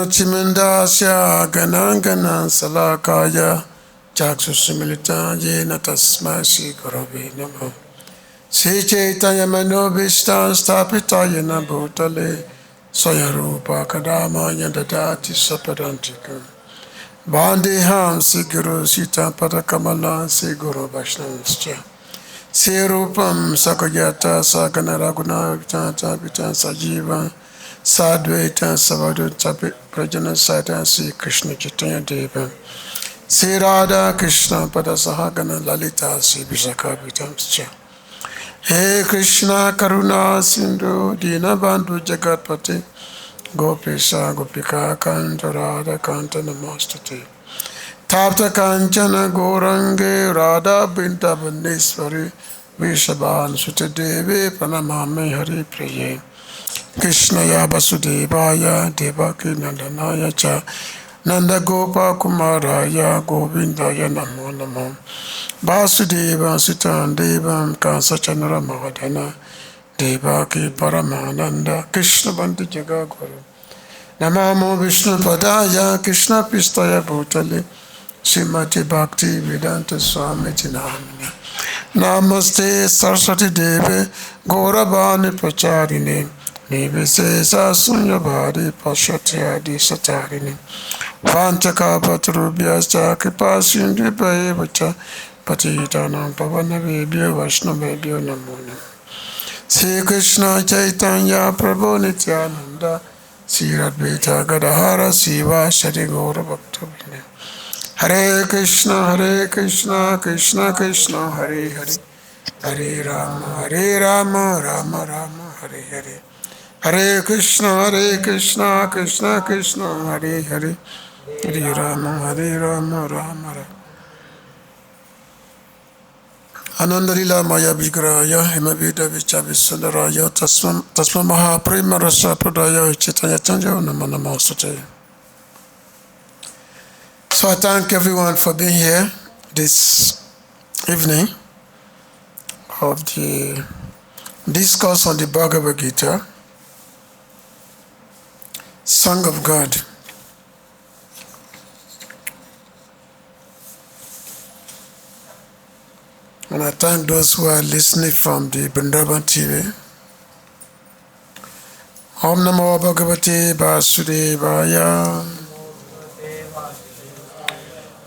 Chimandasya Ganangana Salakaya Chaksusimilita Yena Tasma Sri Gurave Namo Sri Chaitanya Manobishta Stapita Yena Bhutale Sayarupa Kadama Yadadati Sapadantika Bandiham Sri Guru Sita Padakamala Sri Guru Vaishnavascha Sri Rupam Sakayata Sakana Raguna Vitata Vita Sajiva Sadvaita Savadutta Prajana Sata Sri Krishna Chaitanya Deva Sri Radha Krishna Padasahagana Lalita Sri Vishaka Vitamscha He Krishna Karuna Sindhu Dinabandhu Jagatpati Gopisa Gopika Kanta Radha Kanta Namastate Tapta Kanchana Gorange Radha Vrindavaneshwari Vishabhan Sutadevi Pranamami Hari Priye Krishnaya Vasudevaya Devaki Nandanaya Cha Nanda Gopa Kumaraya Govindaya Namo Namo Vasudeva Sitan Devam Kansachanara Mahadana Devaki Paramananda Krishna Bandi Jagaguru Namamo Vishnu Padaya Krishna Pistaya Bhutale Srimati Bhakti Vedanta Swami Tinamini Namaste Saraswati Deve Gauravani Pracharine Nivise Sunya Bhari Pashatyadi Satarini Vantaka Patrubhyascha Kripasindu Bhaivacha Patitanam Pavanavebhyo Vaishnavebhyo Namo Namo Sri Krishna Chaitanya Prabhu Nityananda Sri Advaita Gadadhara Siva Shri Gaura Bhakta Hare Krishna Krishna Krishna Hare Hare Hare Rama Rama Rama Hare Hare Hare Krishna Krishna Krishna Hare Hare Hare Rama Rama Rama Anandalila Maya Vigraya Himavida Vichavisundaraya Tasma Mahaprima Rasa Pradaya Chaitanya Tanja Namanamosate. So I thank everyone for being here this evening of the discourse on the Bhagavad-gītā, Song of God. And I thank those who are listening from the Vrindavan TV. Om Namo Bhagavate Vasudevaya.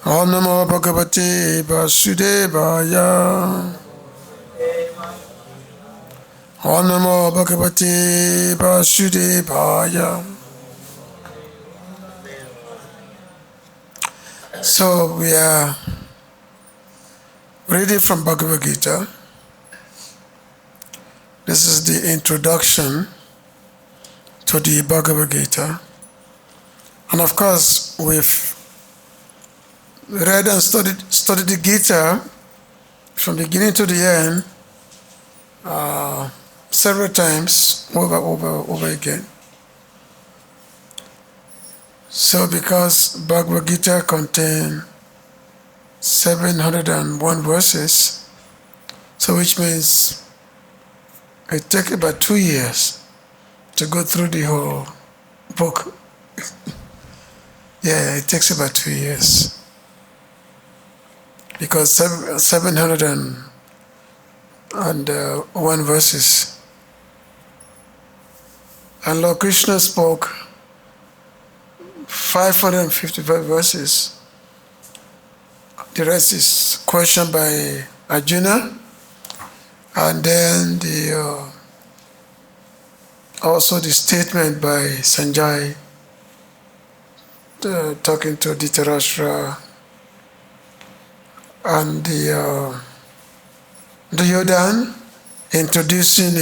Om Namo Bhagavate Vasudevaya. Om Namo Bhagavate Vasudevaya. So we are reading from Bhagavad-gītā. This is the introduction to the Bhagavad-gītā. And of course, we've read and studied the Gita from beginning to the end several times over again. So because Bhagavad-gītā contains 701 verses, so which means it takes about 2 years to go through the whole book. Yeah, it takes about 2 years. Because 701 verses. And Lord Krishna spoke 555 verses. The rest is questioned by Arjuna, and then also the statement by Sanjay talking to Dhritarashtra, and the Duryodhana introducing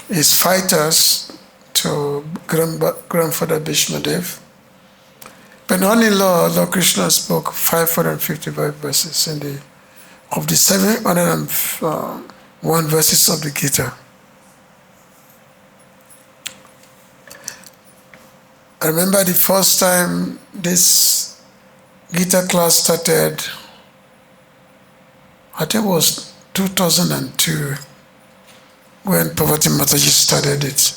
his fighters to grandfather Bhishmadev. But only Lord Krishna spoke 555 verses of the 701 verses of the Gita. I remember the first time this Gita class started, I think it was 2002 when Parvati Mataji started it.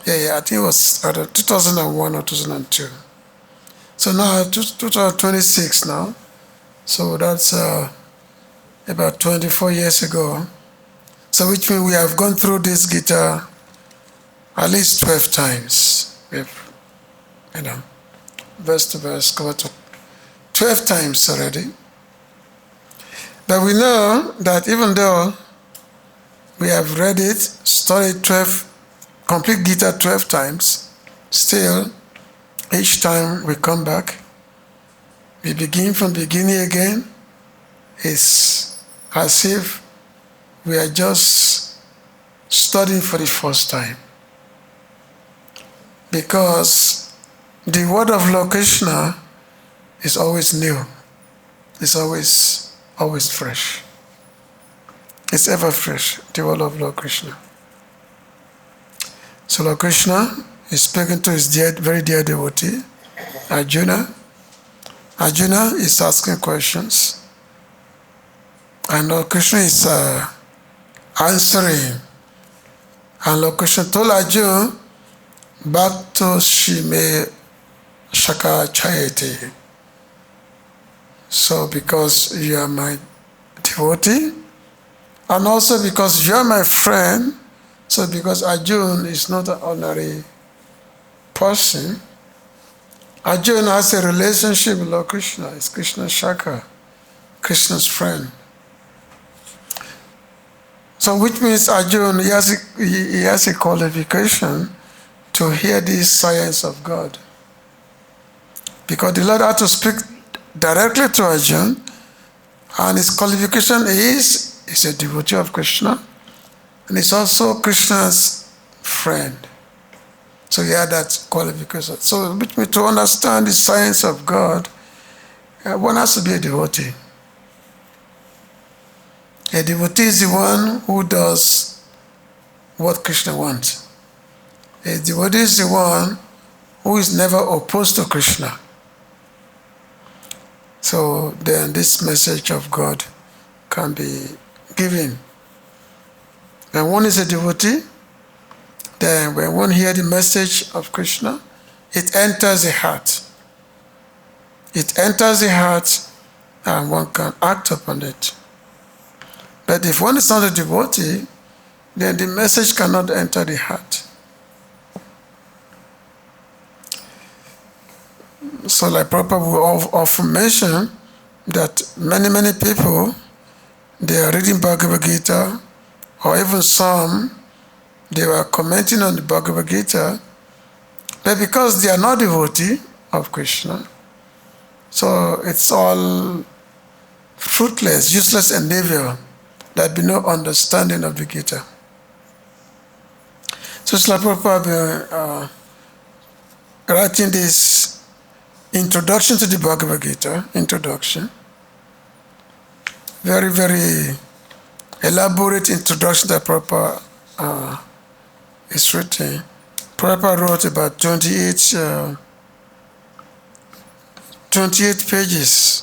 Yeah, I think it was 2001 or 2002. So now 2026 now. So that's about 24 years ago. So which means we have gone through this Gita at least 12 times. We've, verse to verse, covered to 12 times already. But we know that even though we have read it, studied complete Gita 12 times, still, each time we come back, we begin from the beginning again. It's as if we are just studying for the first time. Because the word of Lord Krishna is always new. It's always fresh. It's ever fresh, the word of Lord Krishna. So Lord Krishna is speaking to his very dear devotee, Arjuna. Arjuna is asking questions. And Lord Krishna is answering. And Lord Krishna told Arjuna, Bhakto Shime Shaka Chayate. So because you are my devotee, and also because you are my friend, so because Arjuna is not an ordinary person, Arjuna has a relationship with Lord Krishna. It's Krishna Shaka, Krishna's friend. So which means Arjuna, he has a qualification to hear this science of God. Because the Lord had to speak directly to Arjuna, and his qualification is he's a devotee of Krishna, and he's also Krishna's friend. So he had that qualification. So which means to understand the science of God, one has to be a devotee. A devotee is the one who does what Krishna wants. A devotee is the one who is never opposed to Krishna. So then this message of God can be given. When one is a devotee, then when one hears the message of Krishna, it enters the heart. It enters the heart and one can act upon it. But if one is not a devotee, then the message cannot enter the heart. So like Prabhupada will often mention that many people, they are reading Bhagavad Gita, or even some, they were commenting on the Bhagavad Gita, but because they are not devotee of Krishna, so it's all fruitless, useless endeavor. There be no understanding of the Gita. So Srila Prabhupada writing this introduction to the Bhagavad Gita, very elaborate introduction that Prabhupada is written. Prabhupada wrote about 28 pages.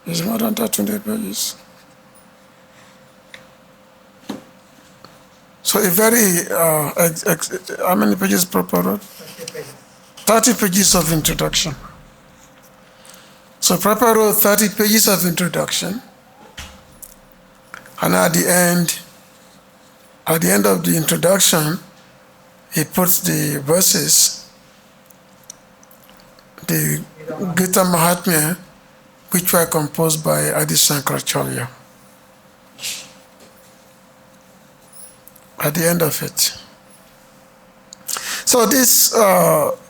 Is more than that, 28 pages. So a very, how many pages Prabhupada wrote? 30 pages of introduction. So Prabhupada wrote 30 pages of introduction, and at the end of the introduction, he puts the verses, the Gita Mahatmya, which were composed by Adi Shankaracharya. At the end of it. So this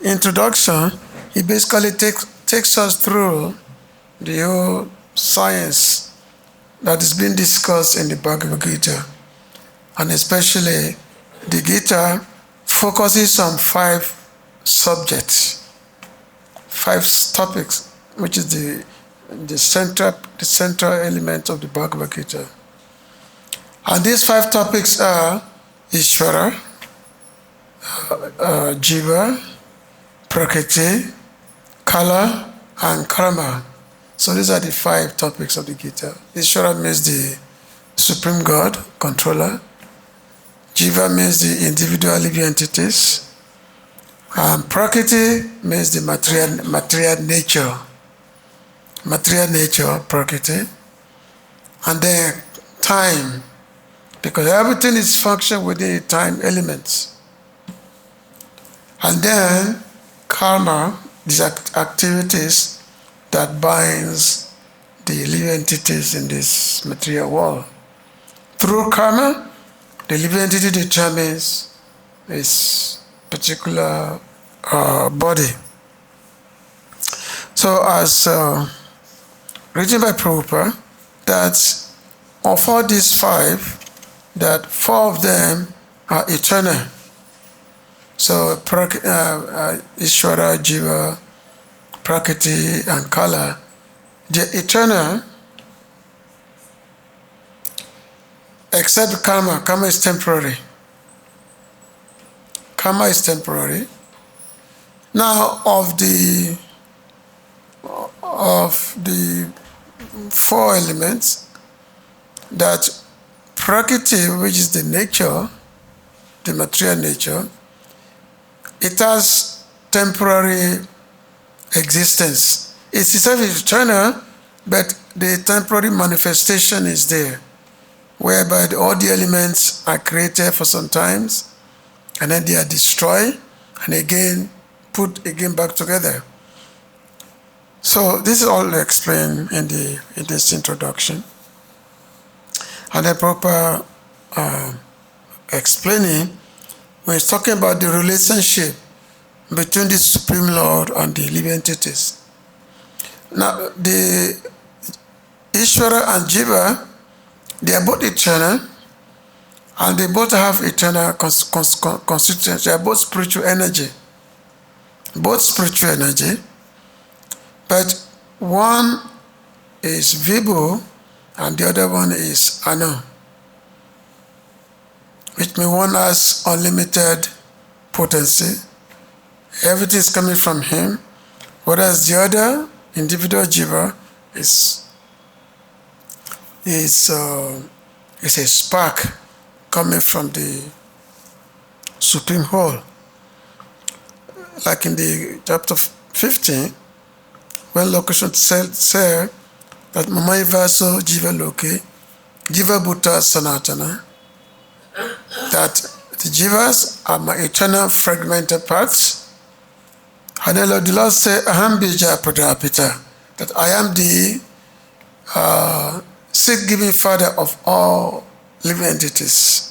introduction, it basically takes us through the whole science that is being discussed in the Bhagavad Gita. And especially the Gita focuses on 5 subjects, 5 topics, which is the central element of the Bhagavad Gita. And these 5 topics are Ishvara, Jiva, Prakriti, Kala, and Karma. So these are the 5 topics of the Gita. Ishvara means the Supreme God, controller. Jiva means the individual living entities. Prakriti means the material nature. Material nature, Prakriti. And then time, because everything is functioning within time elements. And then karma, these activities that binds the living entities in this material world. Through karma, the living entity determines its particular body. So as written by Prabhupada, that of all these five, that four of them are eternal. So Ishvara, Jiva, Prakriti, and Kala, they're eternal, except karma. Karma is temporary. Karma is temporary. Now, of the four elements, that Prakriti, which is the nature, the material nature, it has temporary existence. It's itself eternal, but the temporary manifestation is there, whereby all the elements are created for some times, and then they are destroyed, and again put again back together. So this is all explained in this introduction. And then Prabhupada explaining when he's talking about the relationship between the Supreme Lord and the living entities. Now, the Ishvara and Jiva, they are both eternal, and they both have eternal constituents. They are both spiritual energy. Both spiritual energy, but one is Vibhu and the other one is Anu, which means one has unlimited potency. Everything is coming from him, whereas the other individual Jiva is a spark coming from the Supreme Whole. Like in the chapter 15, when Lord Krishna said that Mamai Vaso Jiva Loke, Jiva Bhuta Sanatana, that the Jivas are my eternal fragmented parts. And then the Lord said, Aham Bija Pradapita, that I am the seed-giving father of all living entities.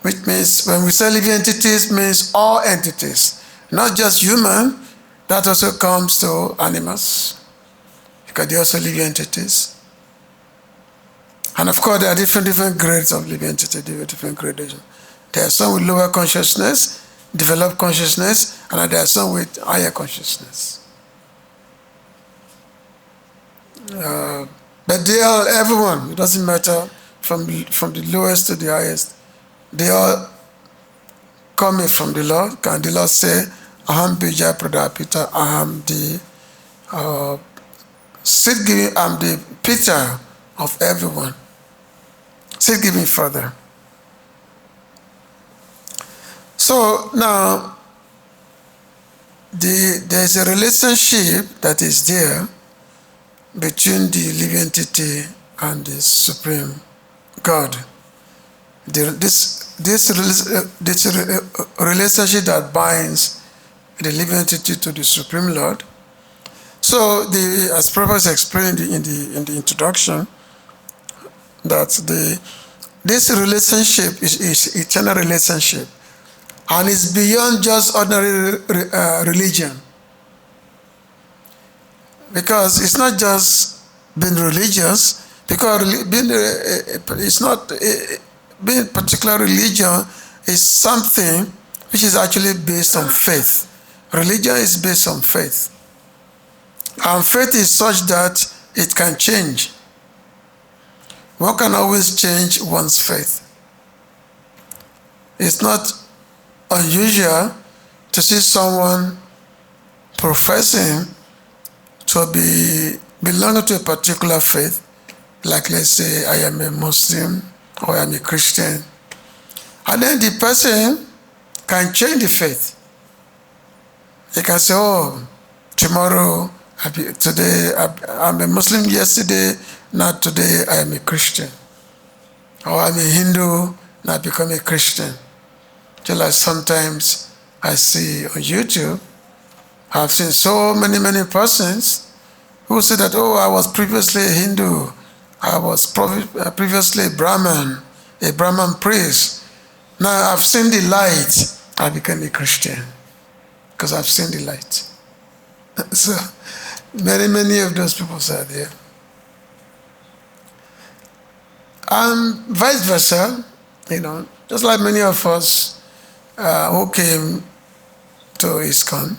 Which means, when we say living entities, means all entities, not just human. That also comes to animals, because they are also living entities. And of course, there are different grades of living entities, different gradations. There are some with lower consciousness, developed consciousness, and there are some with higher consciousness. But they are everyone. It doesn't matter from the lowest to the highest. They are coming from the Lord. And the Lord say, Aham Bija Pradapita, Aham the seed giving, I'm the Peter of everyone. Seed giving Father. So now there's a relationship that is there between the living entity and the Supreme God. This relationship that binds the living entity to the Supreme Lord. So, as Prabhupada explained in the introduction, that this relationship is eternal relationship, and it's beyond just ordinary religion. Because it's not just being religious, because it's not being particular religion is something which is actually based on faith. Religion is based on faith. And faith is such that it can change. One can always change one's faith. It's not unusual to see someone professing to be belonging to a particular faith, like let's say I am a Muslim, or I am a Christian. And then the person can change the faith. He can say, oh, tomorrow, I'm a Muslim yesterday, now today I am a Christian. Or I'm a Hindu, now I become a Christian. Just like sometimes I see on YouTube, I've seen so many persons who say that, oh, I was previously a Hindu, I was previously a Brahman priest. Now I've seen the light, I became a Christian because I've seen the light. So many of those people are there. And vice versa, just like many of us who came to ISKCON,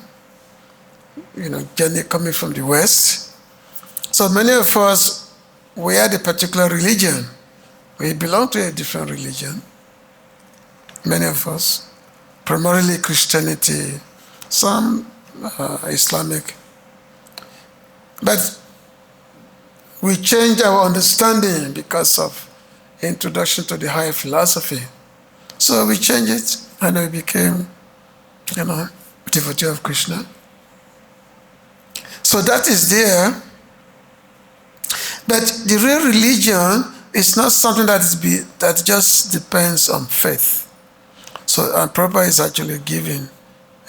journey coming from the West. So many of us, we had a particular religion. We belong to a different religion. Many of us, primarily Christianity, some Islamic. But we changed our understanding because of introduction to the higher philosophy. So we changed it and we became, devotee of Krishna. So that is there. But the real religion is not something that just depends on faith. So and Prabhupada is actually giving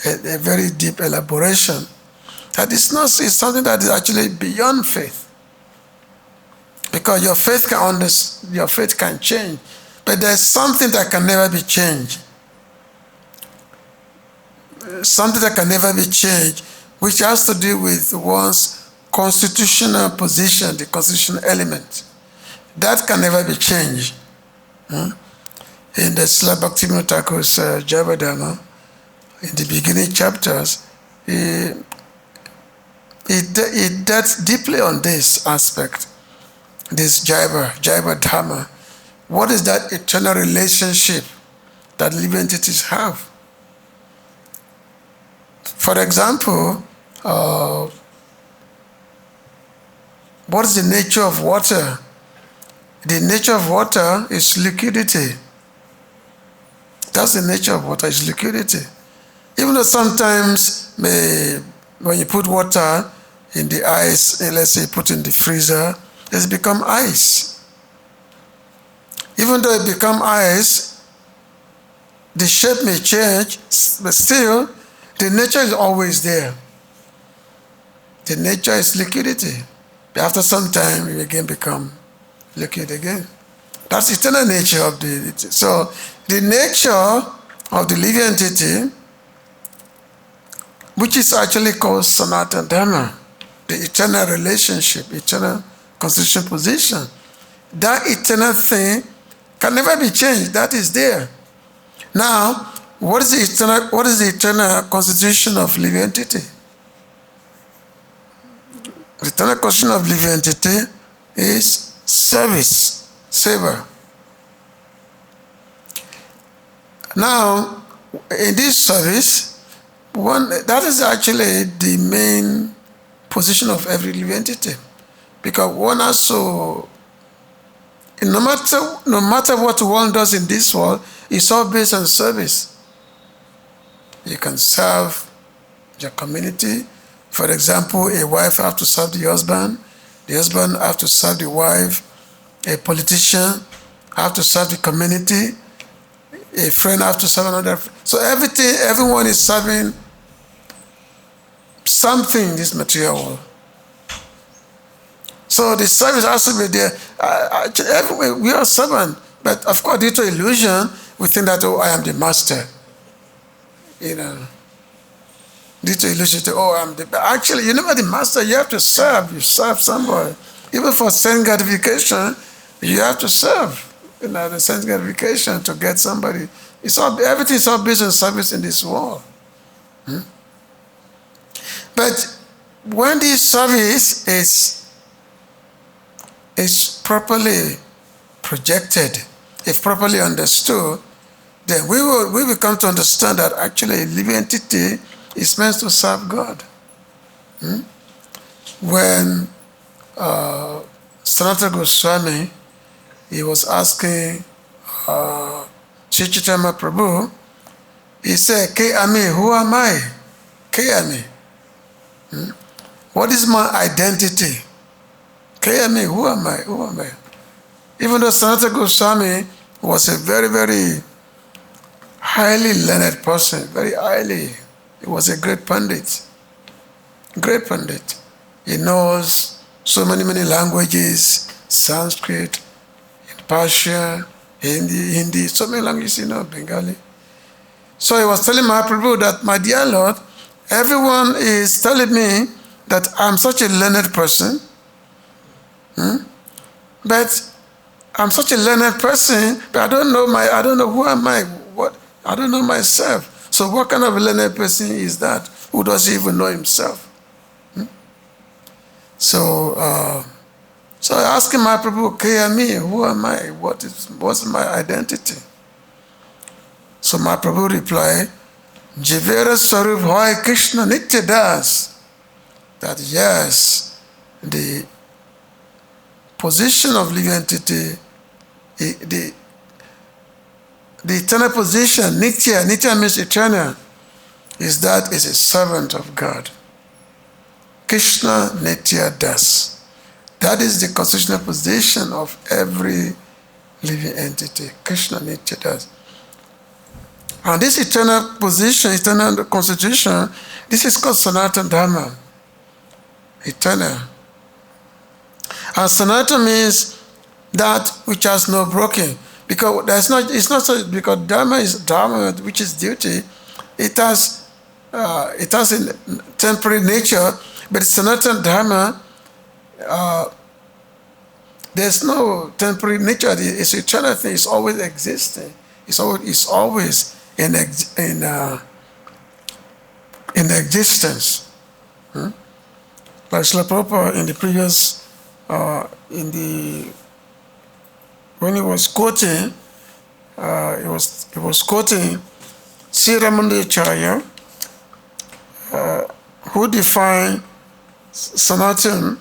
a very deep elaboration that it's something that is actually beyond faith. Because your faith can change, but there's something that can never be changed. Something that can never be changed, which has to do with one's constitutional position, the constitutional element. That can never be changed. In the Srila Bhaktivinoda Thakur's Jaiva Dhamma, in the beginning chapters, he dealt deeply on this aspect, this Jaiva Dhamma. What is that eternal relationship that living entities have? For example, what is the nature of water? The nature of water is liquidity. That's the nature of water, is liquidity. Even though sometimes when you put water in the ice, let's say put in the freezer, it's become ice. Even though it become ice, the shape may change, but still, the nature is always there. The nature is liquidity. But after some time, it again become liquid again. That's the eternal nature of the. So the nature of the living entity, which is actually called Sanatana Dharma, the eternal relationship, eternal constitutional position, that eternal thing can never be changed. That is there. Now, what is the eternal constitution of living entity? The eternal constitution of living entity is service, savor. Now, in this service, that is actually the main position of every living entity, because one has to, no matter what one does in this world, it's all based on service. You can serve your community. For example, a wife has to serve the husband has to serve the wife, a politician has to serve the community, a friend has to serve another. So everyone is serving something in this material world. So the service has to be there. We are servant, but of course, due to illusion, we think that, oh, I am the master. Due to illusion, but actually, you're never the master. You have to serve. You serve somebody. Even for sense gratification, you have to serve. The sense gratification to get somebody. Everything is all based on service in this world. But when this service is properly projected, if properly understood, then we will come to understand that actually a living entity is meant to serve God. When Sanatana Goswami, he was asking Sri Chaitanya Prabhu, he said, Ke Ami, who am I? Ke Ami. What is my identity? Ke Ami, who am I? Who am I? Even though Sanatana Goswami was a very, very highly learned person, he was a great Pandit. Great Pandit. He knows so many languages, Sanskrit, Persian, Hindi, so many languages, Bengali. So he was telling Mahaprabhu that, my dear Lord, everyone is telling me that I'm such a learned person, but I'm such a learned person, but I don't know who am I, I don't know myself. So what kind of a learned person is that who doesn't even know himself? So I asked him, Mahaprabhu, Kayami, who am I? What's my identity? So Mahaprabhu replied, Jivera Swarup Hoy Krishna Nitya Das. That yes, the position of living entity, the eternal position, Nitya means eternal, is that is a servant of God. Krishna Nitya Das. That is the constitutional position of every living entity. Krishna Nitya Das. And this eternal position, eternal constitution, this is called Sanatana Dharma. Eternal. And Sanatana means that which has no broken. Because it's not so, because Dharma is Dharma, which is duty. It has a temporary nature, but Sanatana Dharma, there's no temporary nature. It's eternal thing. It's always existing. It's always in existence. Like Srila Prabhupada in the previous, when he was quoting, he was quoting Sri Ramanujacharya, who defined Sanatana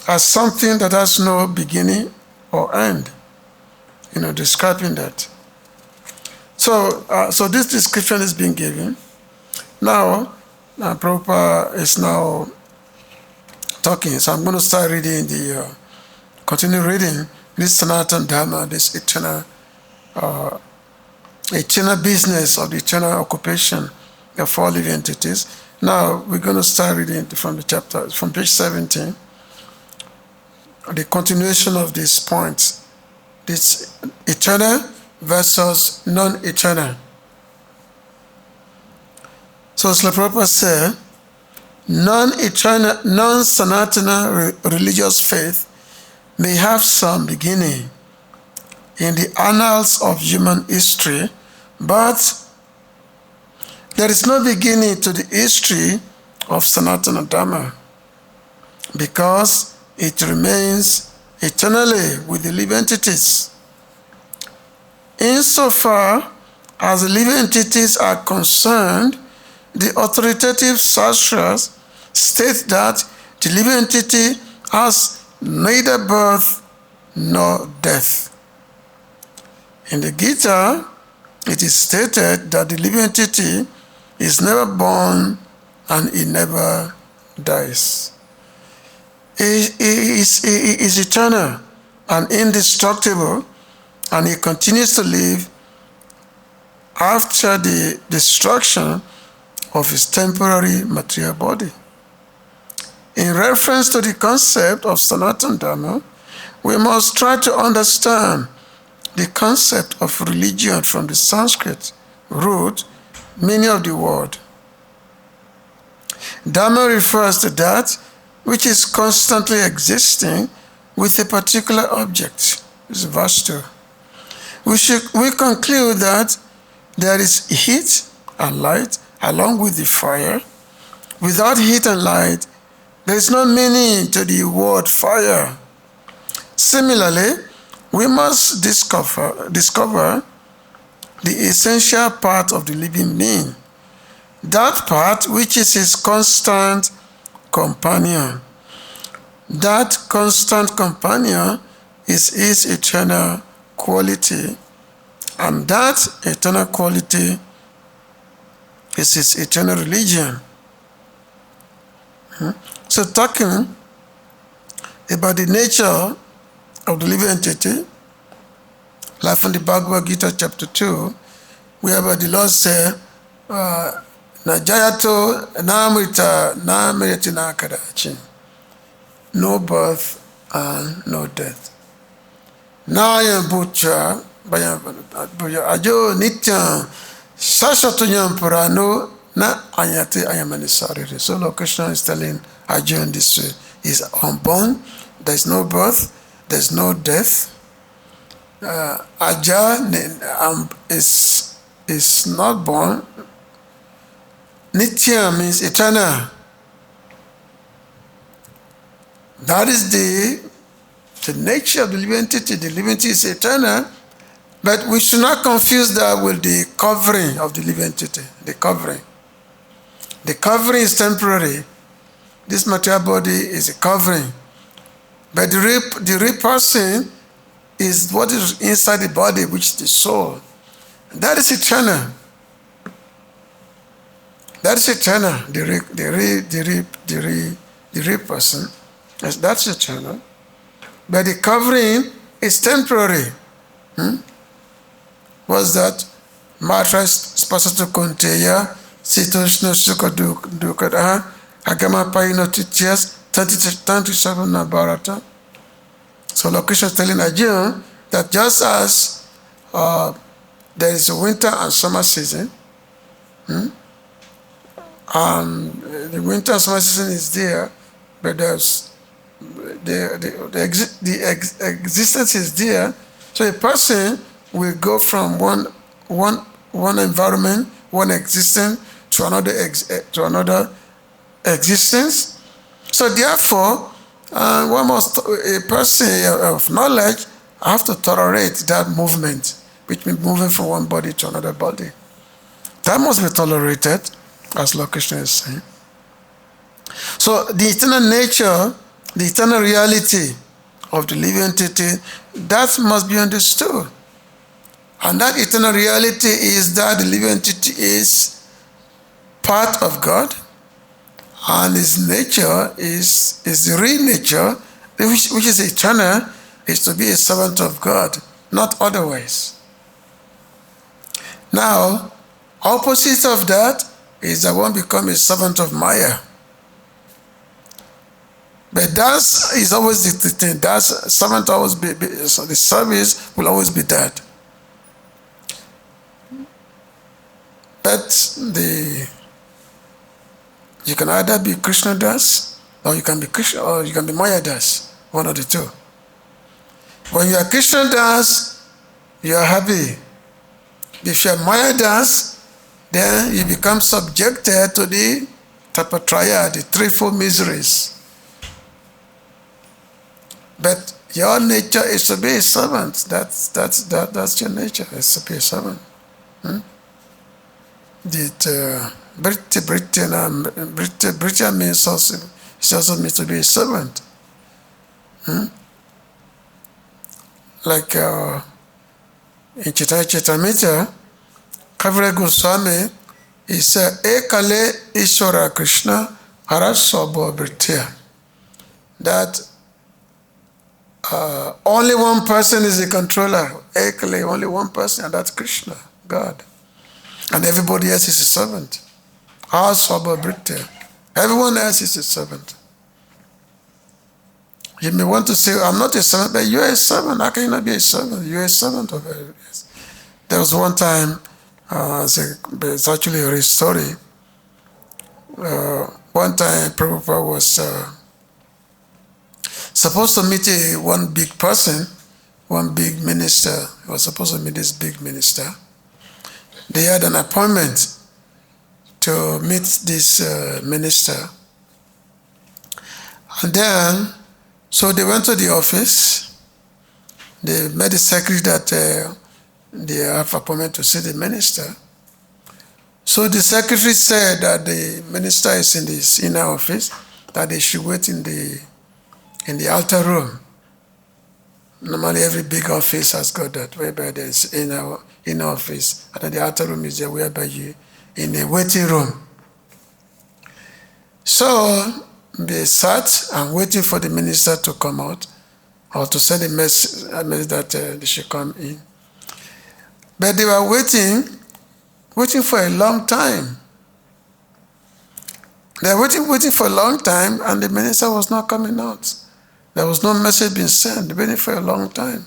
as something that has no beginning or end, describing that. So this description is being given. Now Prabhupada is now talking, so I'm going to start reading continue reading this Sanatana Dharma, this eternal business of the eternal occupation of all living entities. Now we're going to start reading from the chapter, from page 17, the continuation of this point, this eternal versus non-eternal. So Srila Prabhupada said, non-eternal, non-Sanatana religious faith may have some beginning in the annals of human history, but there is no beginning to the history of Sanatana Dharma because it remains eternally with the living entities. Insofar as the living entities are concerned, the authoritative sastras state that the living entity has neither birth nor death. In the Gita, it is stated that the living entity is never born and it never dies. It is eternal and indestructible, and it continues to live after the destruction of his temporary material body. In reference to the concept of Sanatana Dharma, we must try to understand the concept of religion from the Sanskrit root meaning of the word. Dharma refers to that which is constantly existing with a particular object. This is verse 2. We conclude that there is heat and light along with the fire. Without heat and light, there is no meaning to the word fire. Similarly, we must discover the essential part of the living being, that part which is his constant companion. That constant companion is his eternal quality, and that eternal quality is his eternal religion. So talking about the nature of the living entity, like from the Bhagavad-gītā chapter 2, whereby the Lord said, Najayato namrita namriti nakadachi. No birth and no death. Naya bucha ajo nitya sashatoyam purano na anyate ayamanisariri. So Lord Krishna is telling Arjuna this way. He's unborn, there's no birth, there's no death. Aja is not born. Nitya means eternal. That is the nature of the living entity. The living entity is eternal, but we should not confuse that with the covering of the living entity. The covering. The covering is temporary. This material body is a covering. But the real person is what is inside the body, which is the soul. That is eternal. That is eternal. The real person. That's eternal. But the covering is temporary. What's that? Matras spasatu konteya, sitoshno sukadukada, agama paino titias, 37 na barata. So Lord Krishna is telling Arjuna that just as there is a winter and summer season, and the winter and summer season is there, but there's the existence is there. So a person will go from one environment, one existence to another existence. So therefore, a person of knowledge have to tolerate that movement, which means moving from one body to another body. That must be tolerated, as Lord Krishna is saying. So the eternal nature, the eternal reality of the living entity, that must be understood. And that eternal reality is that the living entity is part of God, and his nature is the real nature, which is eternal, is to be a servant of God, not otherwise. Now, opposite of that is that one become a servant of Maya. But that is always the thing. That servant always so the service will always be that. But you can either be Krishna Das, or you can be Krishna, or you can be Maya Das. One of the two. When you are Krishna Das, you are happy. If you are Maya Das, then you become subjected to the Tapatraya, the threefold miseries. But your nature is to be a servant. That's your nature, is to be a servant. Britya means also means to be a servant. Like in Chitamita, Kavira Goswami, he said, Ekale Ishvara Krishna Harasobo Britya. That only one person is the controller. Ekale, only one person, and that's Krishna, God. And everybody else is a servant. Harasobo Britya. Everyone else is a servant. You may want to say, I'm not a servant, but you're a servant. How can you not be a servant? You're a servant of everyone else. There was one time, it's actually a real story. One time, Prabhupada was supposed to meet one big person, one big minister. He was supposed to meet this big minister. They had an appointment to meet this minister. And then, so they went to the office. They met the secretary that they have appointment to see the minister. So the secretary said that the minister is in this inner office, that they should wait in the outer room. Normally, every big office has got that, whereby there's inner office, and then the outer room is there, whereby you in a waiting room. So they sat and waiting for the minister to come out, or to send a message that they should come in. But they were waiting for a long time. They were waiting for a long time, and the minister was not coming out. There was no message being sent, waiting for a long time.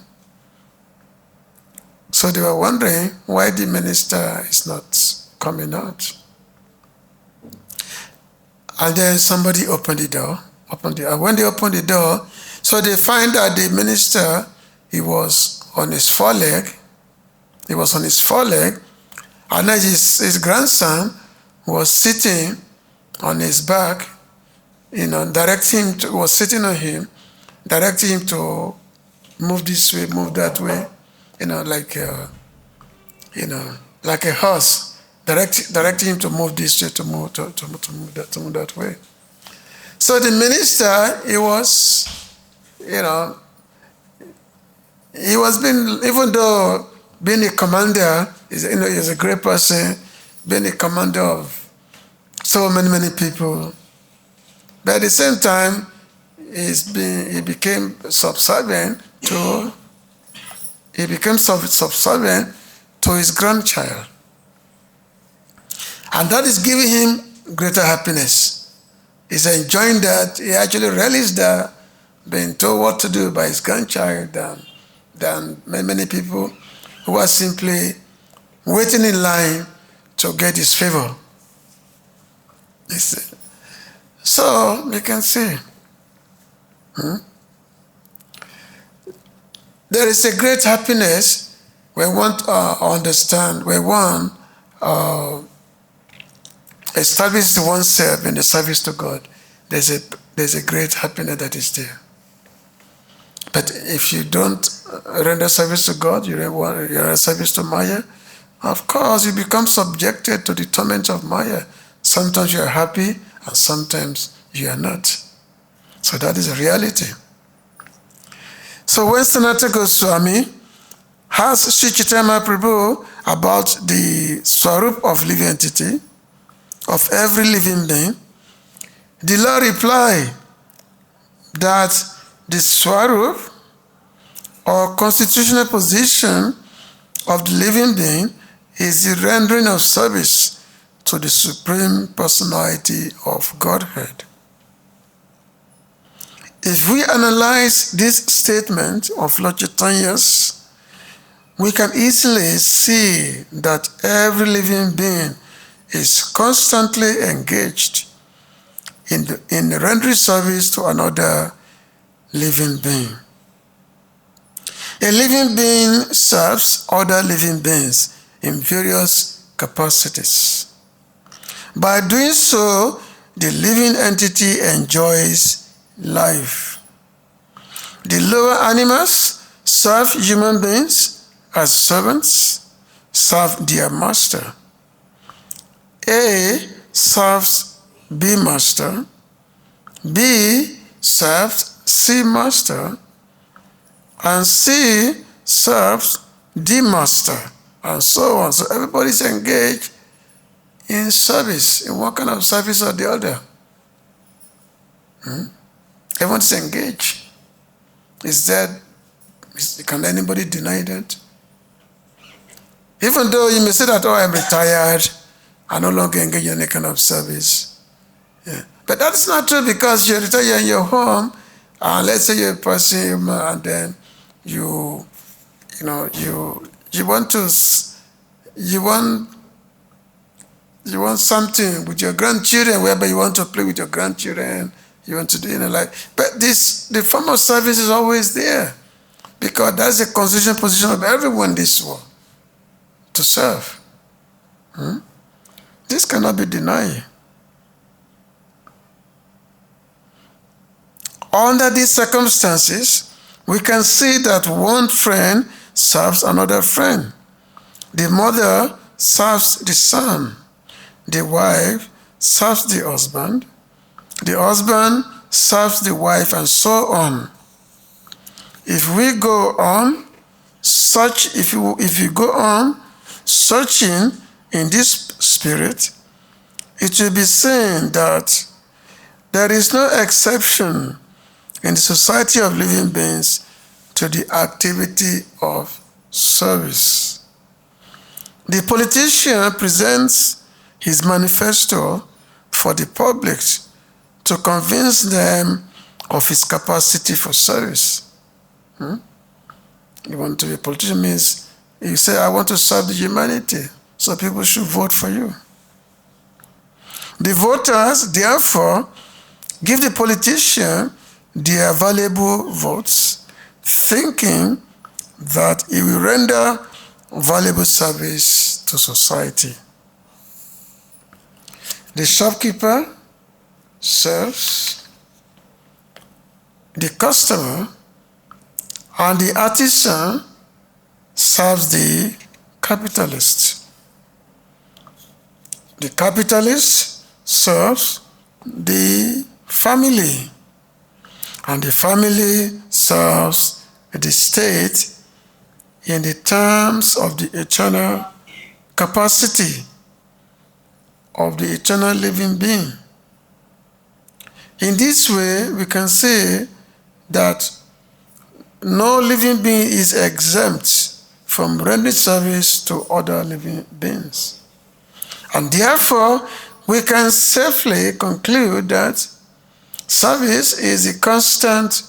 So they were wondering why the minister is not coming out. And then somebody opened the door. When they opened the door, so they find that the minister, he was on his foreleg. And then his grandson was sitting on his back, was sitting on him, directing him to move this way, move that way, like a horse, directing him to move this way, to move that way. So the minister, even though being a commander is a great person, being a commander of so many people, but at the same time, he became subservient to his grandchild. And that is giving him greater happiness. He's enjoying that. He actually relished that, being told what to do by his grandchild than many people who are simply waiting in line to get his favor. So we can see. There is a great happiness when one understand, when one establishes oneself in the service to God. There's a great happiness that is there. But if you don't render service to God, you render service to Maya, of course you become subjected to the torment of Maya. Sometimes you are happy and sometimes you are not. So that is a reality. So when Sanatana Goswami asked Sri Chaitanya Prabhu about the swarup of living entity, of every living being, the Lord replied that the swarup or constitutional position of the living being is the rendering of service to the Supreme Personality of Godhead. If we analyze this statement of Lord Chaitanya's, we can easily see that every living being is constantly engaged in rendering service to another living being. A living being serves other living beings in various capacities. By doing so, the living entity enjoys life. The lower animals serve human beings as servants, serve their master. A serves B master, B serves C master, and C serves D master, and so on. So everybody is engaged in service, in one kind of service or the other. Everyone is engaged. Can anybody deny that? Even though you may say that, I'm retired, I no longer engage in any kind of service. Yeah. But that's not true, because you're retired in your home, and let's say you're a person, and then you want something with your grandchildren, whereby you want to play with your grandchildren, you want to do, but the form of service is always there, because that's the constitutional position of everyone in this world, to serve. This cannot be denied. Under these circumstances, we can see that one friend serves another friend. The mother serves the son. The wife serves the husband serves the wife, and so on. if we go on if you go on searching in this spirit, it will be seen that there is no exception in the society of living beings to the activity of service. The politician presents his manifesto for the public to convince them of his capacity for service. You want to be a politician means you say, I want to serve the humanity, so people should vote for you. The voters, therefore, give the politician their valuable votes, thinking that he will render valuable service to society. The shopkeeper serves the customer, and the artisan serves the capitalist. The capitalist serves the family, and the family serves the state in the terms of the eternal capacity of the eternal living being. In this way, we can say that no living being is exempt from rendering service to other living beings. And therefore, we can safely conclude that service is a constant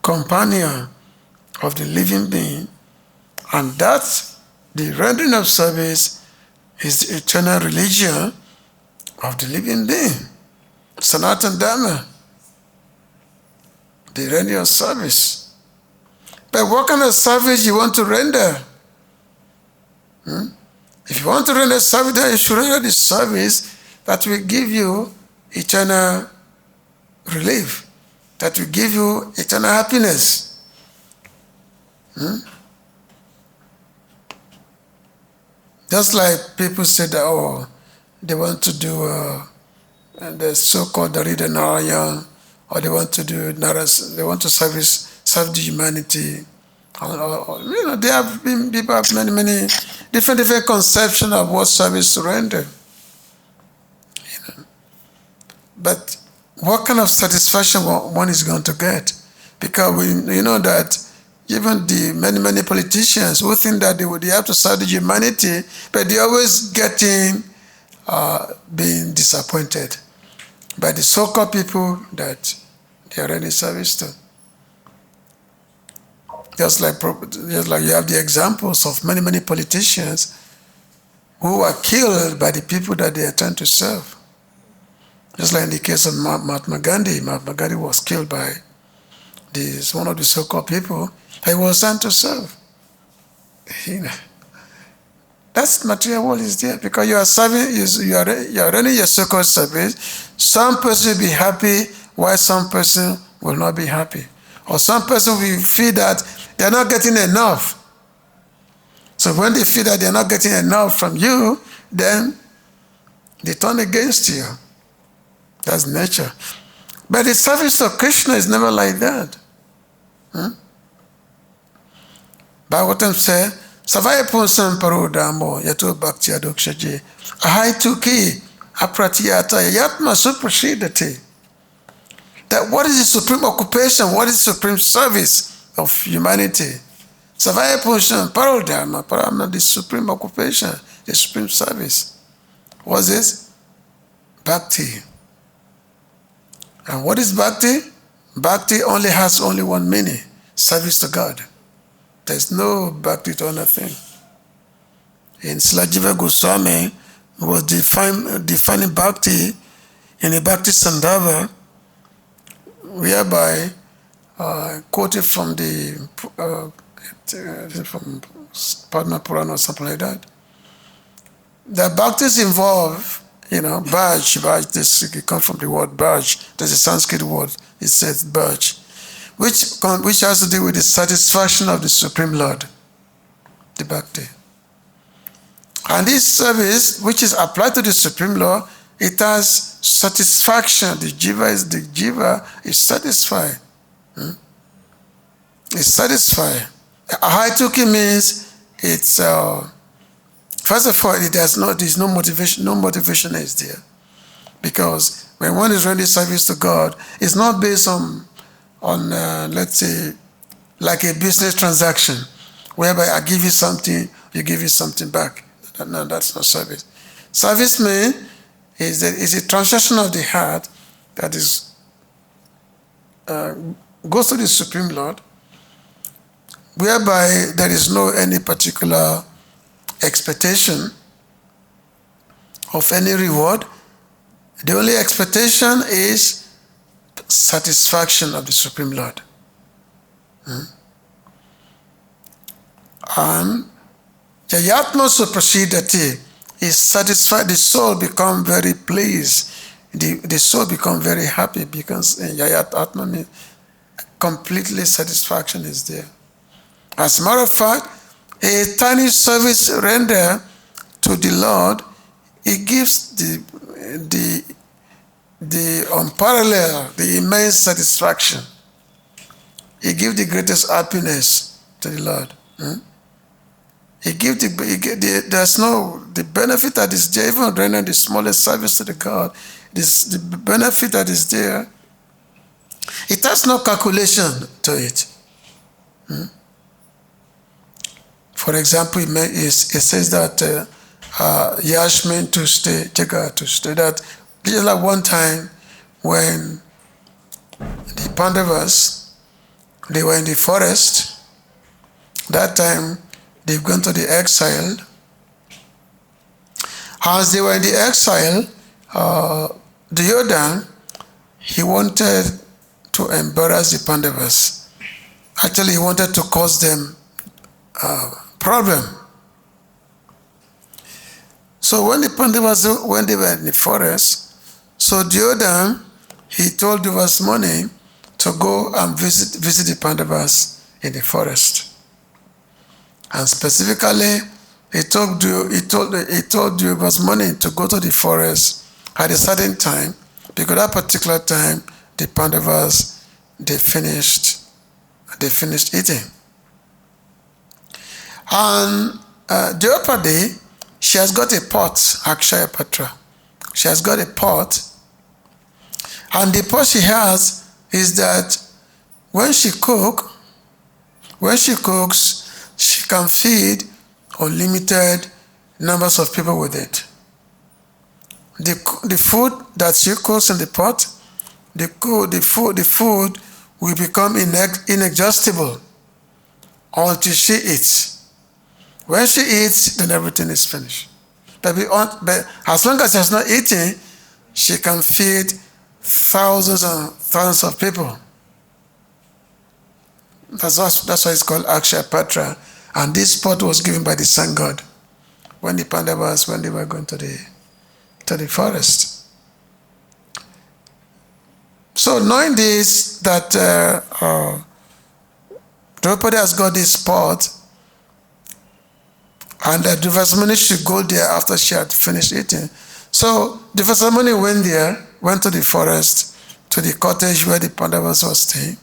companion of the living being, and that the rendering of service is the eternal religion of the living being. Sanatana Dharma, the rendering of service. But what kind of service you want to render? If you want to render service, then you should render the service that will give you eternal relief, that will give you eternal happiness. Just like people say that, they want to do the so-called Darida Narayan, or they want to do they want to serve the humanity. There have been people have many different conceptions of what service to render. But what kind of satisfaction one is going to get? Because we know that even the many politicians who think that they have to serve the humanity, but they're always being disappointed by the so-called people that they are rendering service to. Just like you have the examples of many politicians who are killed by the people that they are trying to serve. Just like in the case of Mahatma Gandhi. Mahatma Gandhi was killed by one of the so-called people that he was trying to serve. That's material world is there because you are serving, you are running your so-called service. Some person will be happy while some person will not be happy. Or some person will feel that they are not getting enough. So when they feel that they are not getting enough from you, then they turn against you. That's nature. But the service of Krishna is never like that. Bhagavatam says, Savaya Punsam Parodamo Yato Bhakti Adokshaje Ahai Tuki Apratiyata Yatma Suprashidati. That what is the supreme occupation? What is the supreme service of humanity? Savaya Punsam Parodama, Parama, the supreme occupation, the supreme service. What is this? Bhakti. And what is bhakti? Bhakti only has one meaning, service to God. There's no bhakti to anything. In Srila Jiva Goswami was defining bhakti in a Bhakti Sandhava, whereby quoted from from Padma Purana or something like that. The bhaktis involve, bhaj, this comes from the word bhaj. There's a Sanskrit word, it says bhaj, which has to do with the satisfaction of the Supreme Lord, the bhakti. And this service, which is applied to the Supreme Lord, it has satisfaction. The jiva is satisfied. It's satisfied. Ahituki means it's first of all, there's no motivation. No motivation is there, because when one is rendering service to God, it's not based on let's say like a business transaction, whereby I give you something, you give me something back. No, that's not service. Service is a transaction of the heart that is goes to the Supreme Lord, whereby there is no any particular expectation of any reward. The only expectation is satisfaction of the Supreme Lord. And Jayatma Suprasidati is satisfied. The soul become very pleased. The soul become very happy, because Yayat Atma means completely satisfaction is there. As a matter of fact, a tiny service rendered to the Lord, it gives the unparalleled, the immense satisfaction. It gives the greatest happiness to the Lord. The benefit that is there, even rendering the smallest service to the God, the benefit that is there, it has no calculation to it. For example, it says that Yash meant to stay, Jaga to stay. That just like one time when the Pandavas, they were in the forest, that time they've gone to the exile. As they were in the exile, Duryodhana, he wanted to embarrass the Pandavas. Actually, he wanted to cause them problem. So when the Pandavas, when they were in the forest, so Duryodhana, he told Duvasmuni to go and visit the Pandavas in the forest. And specifically, he told Duvasmuni to go to the forest at a certain time, because that particular time the Pandavas they finished eating. And Draupadi, she has got a pot, Akshaya Patra. She has got a pot, and the pot she has is that when she cooks, she can feed unlimited numbers of people with it. The food that she cooks in the pot, the food will become inexhaustible until she eats. When she eats, then everything is finished. But as long as she has not eaten, she can feed thousands and thousands of people. That's why it's called Akshaya Patra. And this pot was given by the sun god when the Pandavas, when they were going to the forest. So knowing this, that Draupadi has got this pot, and that Duvasmuni should go there after she had finished eating. So Duvasmuni went to the forest, to the cottage where the Pandavas were staying.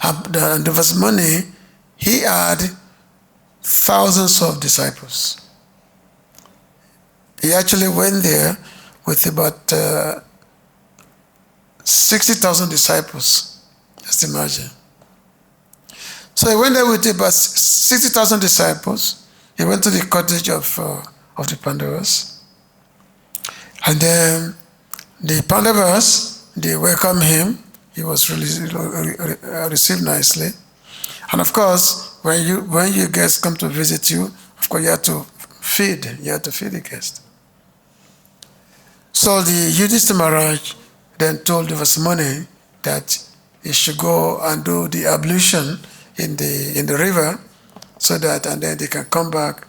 And Duvasmuni, he had thousands of disciples. He actually went there with about 60,000 disciples. Just imagine. So he went there with about 60,000 disciples. He went to the cottage of the Pandavas. And then the Pandavas, they welcomed him. He was received nicely. And of course, when your guests come to visit you, of course you have to feed the guest. So the Yudhishthira Maharaj then told Duvasmuni that he should go and do the ablution in the river, so that, and then they can come back,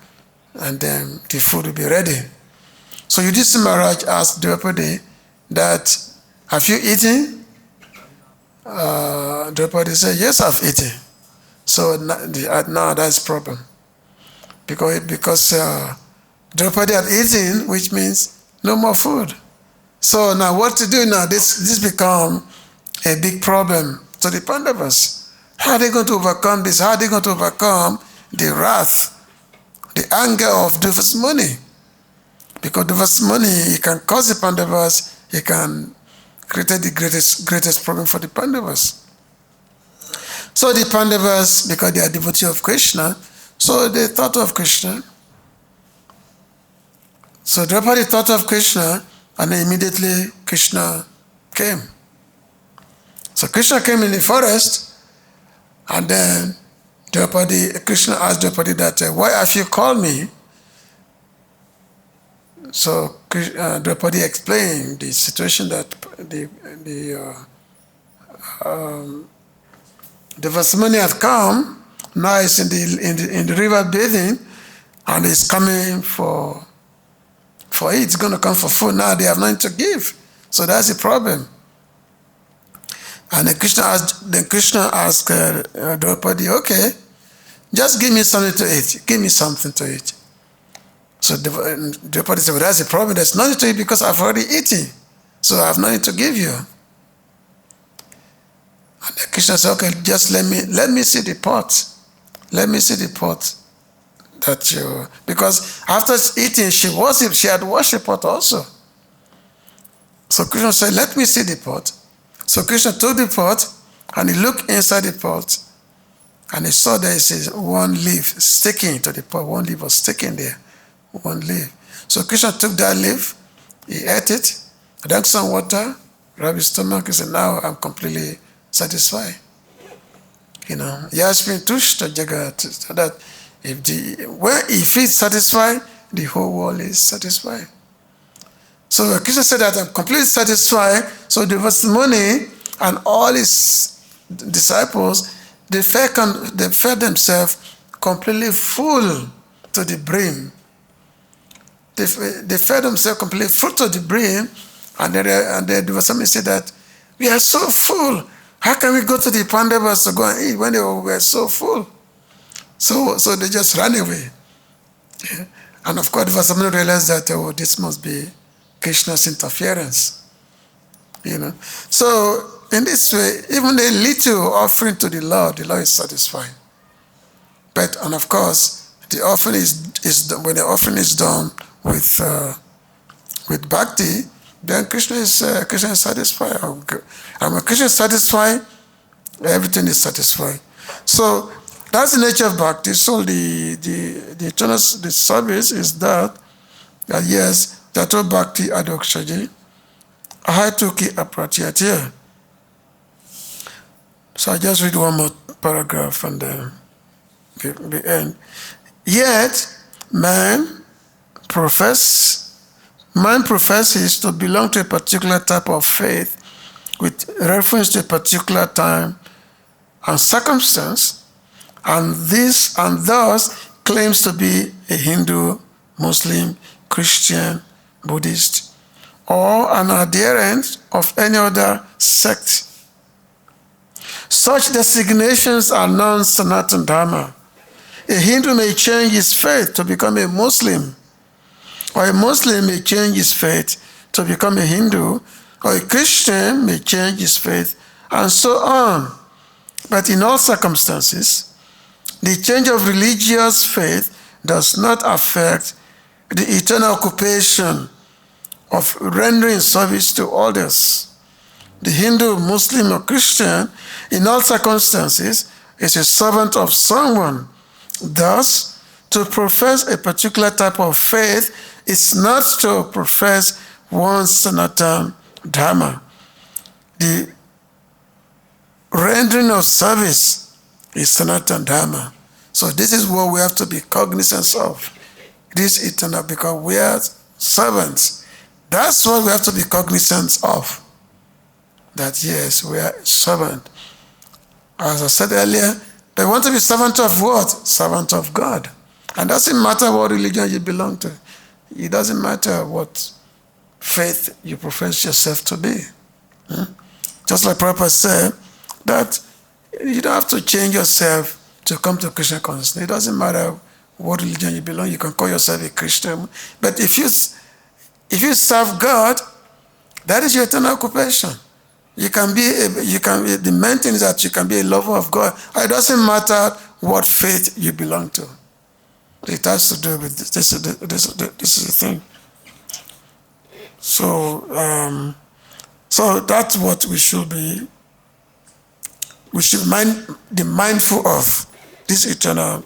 and then the food will be ready. So Yudhishthira Maharaj asked Draupadi that, have you eaten? Draupadi said, yes, I've eaten. So now that's a problem. Because Draupadi had eaten, which means no more food. So now what to do now? This become a big problem to the Pandavas. How are they going to overcome this? How are they going to overcome the wrath, the anger of Devasmuni? Because Devasmuni, he can cause the Pandavas, he can create the greatest problem for the Pandavas. So the Pandavas, because they are devotees of Krishna, so they thought of Krishna. So Draupadi thought of Krishna, and then immediately Krishna came. So Krishna came in the forest, and then Krishna asked Draupadi that, why have you called me? So Draupadi explained the situation that the Vasmani had come, now he's in the river bathing, and he's coming for it. It's going to come for food. Now they have nothing to give. So that's the problem. And then Krishna asked Draupadi, okay, just give me something to eat. Give me something to eat. So Draupadi said, well, that's the problem. There's nothing to eat because I've already eaten. So I have nothing to give you. And then Krishna said, okay, just let me see the pot. Let me see the pot that you, because after eating, she had washed the pot also. So Krishna said, let me see the pot. So Krishna took the pot and he looked inside the pot and he saw there is one leaf sticking to the pot. One leaf was sticking there. One leaf. So Krishna took that leaf, he ate it, drank some water, rubbed his stomach, he said, now I'm completely satisfied. He has been touched to Jagat, so that if he's satisfied, the whole world is satisfied. So Krishna said that I'm completely satisfied. So there was money, and all his disciples, they fed themselves completely full to the brim. They fed themselves completely full to the brim, and then there was somebody said that we are so full. How can we go to the Pandavas to go and eat when they were so full? So they just ran away. Yeah. And of course, somebody realized that this must be Krishna's interference. So in this way, even a little offering to the Lord is satisfied. And of course, the offering is when the offering is done with bhakti, then Krishna is satisfied. And when Krishna is satisfied, everything is satisfied. So that's the nature of bhakti. So the service is that yes, Tato Bhakti Adokshaji, Ahatuki Apratyatya. So I just read one more paragraph and then the end. Yet, man professes to belong to a particular type of faith with reference to a particular time and circumstance, and thus claims to be a Hindu, Muslim, Christian, Buddhist, or an adherent of any other sect. Such designations are non-Sanatana Dharma. A Hindu may change his faith to become a Muslim, or a Muslim may change his faith to become a Hindu, or a Christian may change his faith, and so on. But in all circumstances, the change of religious faith does not affect the eternal occupation of rendering service to others. The Hindu, Muslim, or Christian, in all circumstances, is a servant of someone. Thus, to profess a particular type of faith is not to profess one's Sanatana Dharma. The rendering of service is Sanatana Dharma. So this is what we have to be cognizant of. This eternal, because we are servants. That's what we have to be cognizant of. That yes, we are servant. As I said earlier, they want to be servant of what? Servant of God. And it doesn't matter what religion you belong to. It doesn't matter what faith you profess yourself to be. Just like Prabhupada said, that you don't have to change yourself to come to Krishna consciousness. It doesn't matter what religion you belong. You can call yourself a Christian. But if you serve God, that is your eternal occupation. The main thing is that you can be a lover of God. It doesn't matter what faith you belong to. It has to do with this. This is the thing. So, so that's what we should be. We should be mindful of this eternal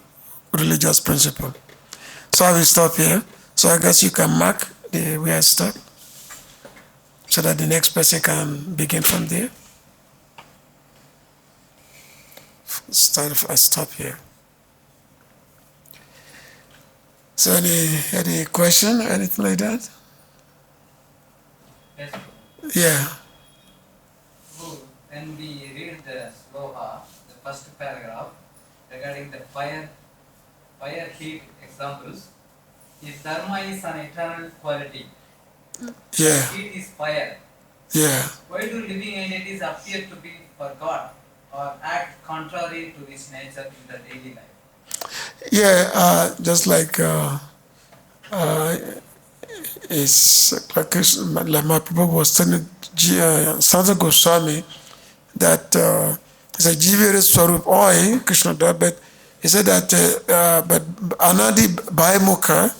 religious principle. So I will stop here. So I guess you can mark where I stop, so that the next person can begin from there. I stop here. So any question, anything like that? Yes. Yeah. When we read the sloka, the first paragraph, regarding the fire heat examples, if dharma is an eternal quality, Yeah. heat is fire. Yeah. Why do living entities appear to be for God or act contrary to this nature in the daily life? Yeah, just like it's like my Prabhu was telling Santa Goswami that it's a Jivere Swarup Oi, Krishna, but he said that but Anadi Bhaimukha,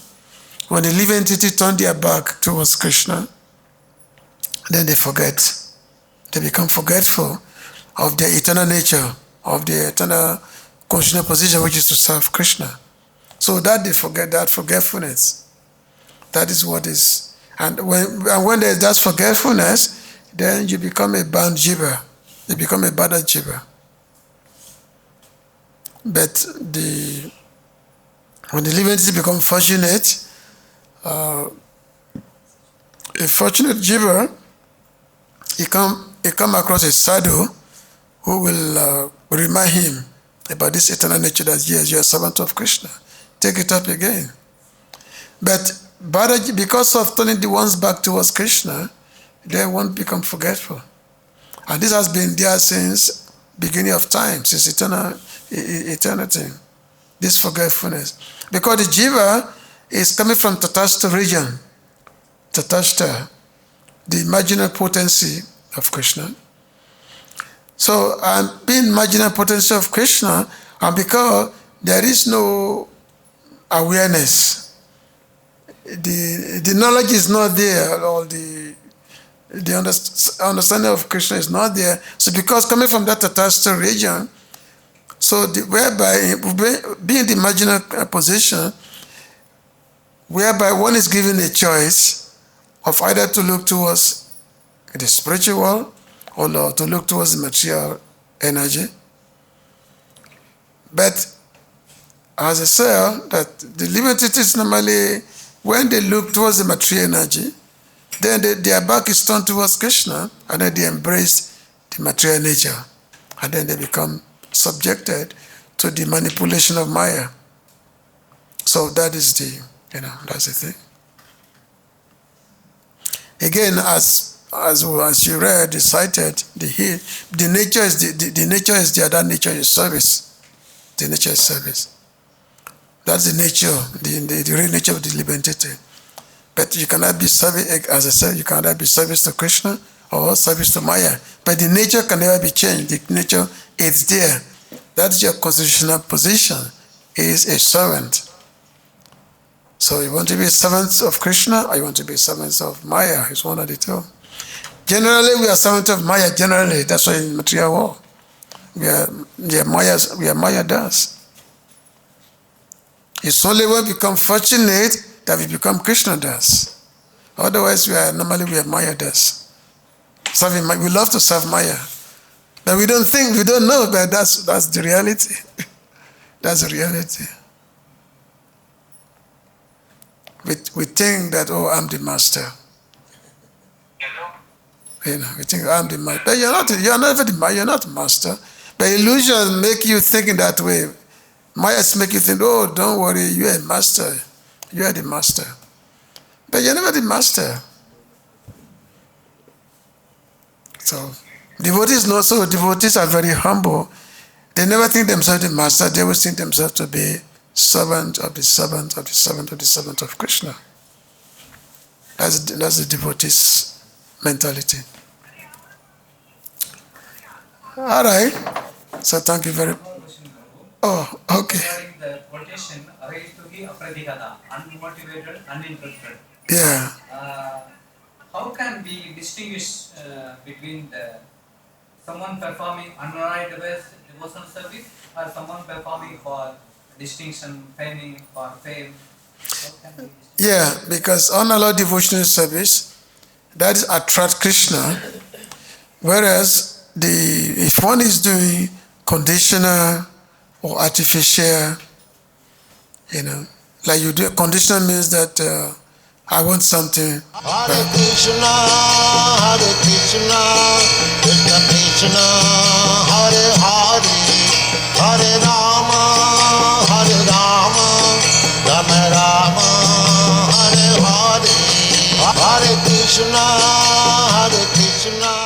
when the living entity turn their back towards Krishna, then they forget. They become forgetful of their eternal nature, of their eternal constitutional position, which is to serve Krishna. So that they forget, that forgetfulness. That is what is. And when there's that forgetfulness, then you become a bad jiva. You become a bad jiva. But when the living entity become fortunate, a fortunate jiva, he come across a sadhu who will remind him about this eternal nature that yes, you're a servant of Krishna. Take it up again. But because of turning the ones back towards Krishna, they won't become forgetful. And this has been there since beginning of time, since eternity. This forgetfulness. Because the jiva is coming from Tatastha region. Tatastha, the marginal potency of Krishna. So being marginal potency of Krishna, and because there is no awareness, the knowledge is not there, or the understanding of Krishna is not there. So because coming from that Tatastha region, so whereby being the marginal position, whereby one is given a choice of either to look towards the spiritual or to look towards the material energy. But as I said, that the living entities normally, when they look towards the material energy, then their back is turned towards Krishna, and then they embrace the material nature, and then they become subjected to the manipulation of Maya. So that is that's the thing. Again, as you read, you cited the nature is the nature is the other nature is service. The nature is service. That's the nature, the real nature of the living entity. But you cannot be service, as I said, you cannot be service to Krishna or service to Maya. But the nature can never be changed. The nature is there. That's your constitutional position. Is a servant. So you want to be servants of Krishna or you want to be servants of Maya? It's one of the two. Generally, we are servants of Maya. Generally, that's why in material world, we are Maya does. It's only when we become fortunate that we become Krishna das. Otherwise, we are Maya das. We love to serve Maya, but we don't know. But that's the reality. That's the reality. We think that I'm the master. We think I'm the master. But you're not the master. But illusions make you think in that way. Mayas make you think, don't worry, you are a master. You are the master. But you're never the master. So devotees are very humble. They never think themselves the master. They always think themselves to be servant of the servant of the servant of the servant of Krishna. That's the devotee's mentality. All right. So thank you very. One more question, Prabhu. Oh, okay. Regarding the quotation, Araituhi Apradigata, unmotivated, uninterrupted. Yeah. How can we distinguish between someone performing unaided devotional service or someone performing for distinction, faming, for fame? How can we distinguish? Yeah, because unallowed devotional service, that is attract Krishna, whereas if one is doing conditional or artificial, like you do, conditional means that I want something. Hare Krishna, Krishna Krishna, Hare Hare, Hare Rama, Rama Rama, Hare Hare, Hare Krishna, Krishna.